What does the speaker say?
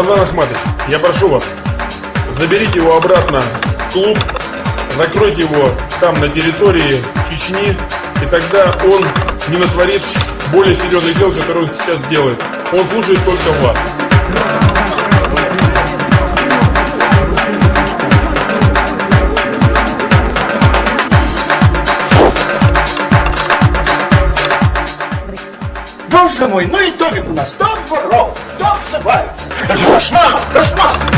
Рамзан Ахматович, я прошу вас, заберите его обратно в клуб, закройте его там на территории Чечни, и тогда он не натворит более серьезных дел, которые он сейчас делает. Он слушает только вас. Боже мой, ну и Толик у нас, то воров, то собак. Кошмар, кошмар.